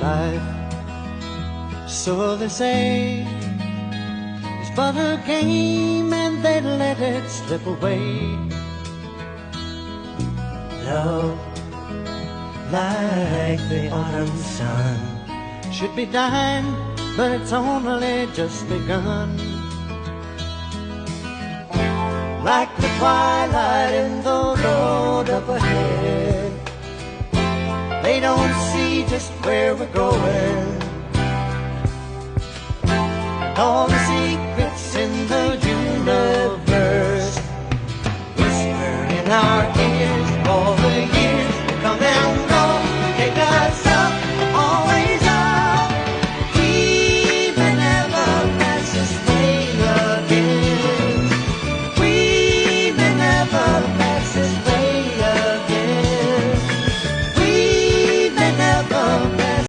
life, so they say, is but a game and they let it slip away. Love, like the autumn sun, should be dying, but it's only just begun. Like the twilight in the road up ahead, they don't see just where we're going.